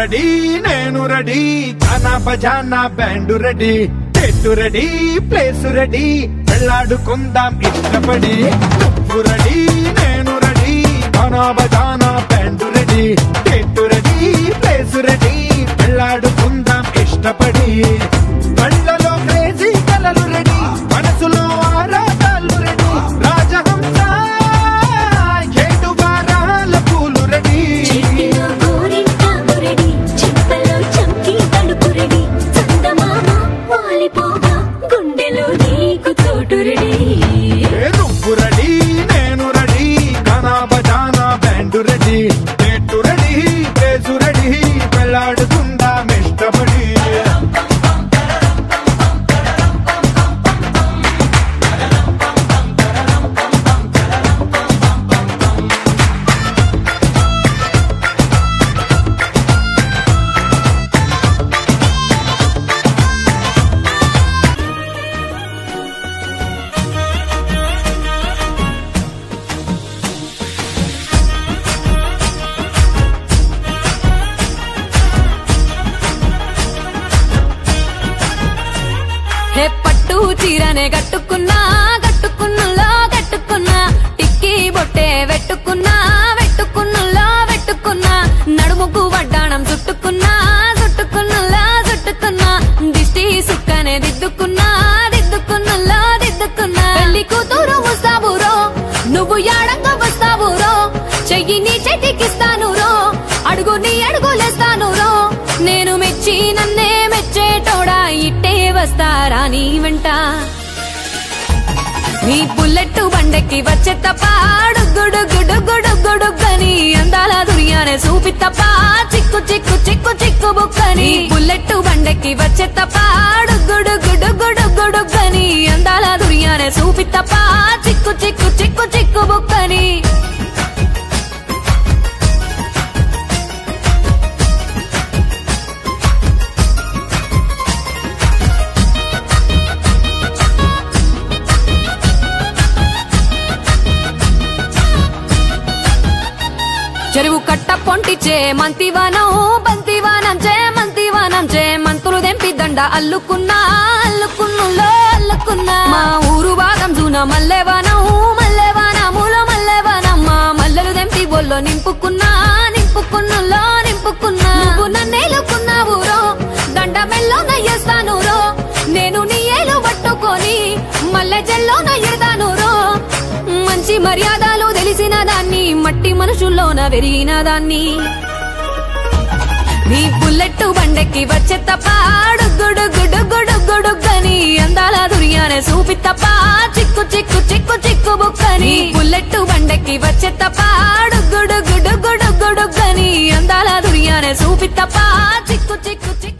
ready నేను ready గానా బజానా band ready చెట్టు ready place ready వెళ్ళాడుకుందాం ఇష్టపడి నువ్వు రెడీ నేను రెడీ గానా బజానా బ్యాండు రెడీ చెట్టు రెడీ ప్లేస్ రెడీ వెళ్ళాడుకుందాం ఇష్టపడి కళ్ళలో క్రేజీ కలలు రెడీ మనసులో ఆరాటాలు రెడీ రాజహంస ఏడు వారాల పూలు రెడీ నువ్వు రెడీ నేను రెడీ గానా బజానా బ్యాండు రెడీ చెట్టు రెడీ ప్లేస్ రెడీ వెళ్ళాడుకుందాం ఇష్టపడి హే పట్టు చీరనే కట్టుకున్నా కట్టుకున్నులో కట్టుకున్నా టిక్కీ బొట్టే వెట్టుకున్నా వెట్టుకున్నులో వెట్టుకున్నా నడుముకు వడ్డాణం చుట్టుకున్నా చుట్టుకున్నులో చుట్టుకున్నా దిష్టి సుక్కనే దిద్దుకున్నా దిద్దుకున్నులో దిద్దుకున్నా పెళ్లి కూతురు వస్తావురో నువ్వు యాడంగా వస్తావురో చెయ్యి నీ చేతికిస్తాను రో అడుగు నీ అడుగులేస్తాను రో నేను మెచ్చి నన్నే మెచ్చేటోడా ఇట్టే వస్తారా నీ వెంట నీ బుల్లెట్ బండెక్కి వచ్చే తప్ప గుడుగుడుగుడుగుడుగుడుగని అందాల దుర్యానే చూపి తప్ప చిక్కు చిక్కు చిక్కు చిక్కు బుక్కని బుల్లెట్ బండెక్కి వచ్చే తప్ప గుడుగుడుగుడుగుడుగని అందాల దుర్యానే చూపి తప్ప చిక్కు చిక్కు చిక్కు చిక్కు బుక్కని చెరువు కట్ట పొంటిచే మంతివానం బంతివానం చే మంతివానం చే మంతులు దెంపి దండ అల్లుకున్నా అల్లుకున్నులో అల్లుకున్నా మా ఊరు భాగం జూన మల్లెవానం మల్లెవానములో మల్లెవానం మా మల్లెలు దెంపి బొల్లో నింపుకున్నా నింపుకున్నులో నింపుకున్నా నువ్వు నన్నేలుకున్నావు రో దండ మెల్లో నయ్యేస్తాను రో నేను నీ ఏలు పట్టుకొని మల్లె జల్లో నయ్యేదాను రో మంచి మర్యాదలు తెలిసిన దాన్ని మట్టి మనుషుల్లోన వెరిగిన దాన్ని నీ బుల్లెట్ బండెక్కి వచ్చే తప్ప గుడుగుడుగుడుగుడుగని అందాల దుర్యానే చూపి తప్ప చిక్కు చిక్కు చిక్కు చిక్కు బుక్కని బుల్లెట్ బండెక్కి వచ్చే తప్ప గుడుగుడుగుడుగుడుగని అందాల దుర్యానే చూపి తప్ప చిక్కు చిక్కు చిక్కు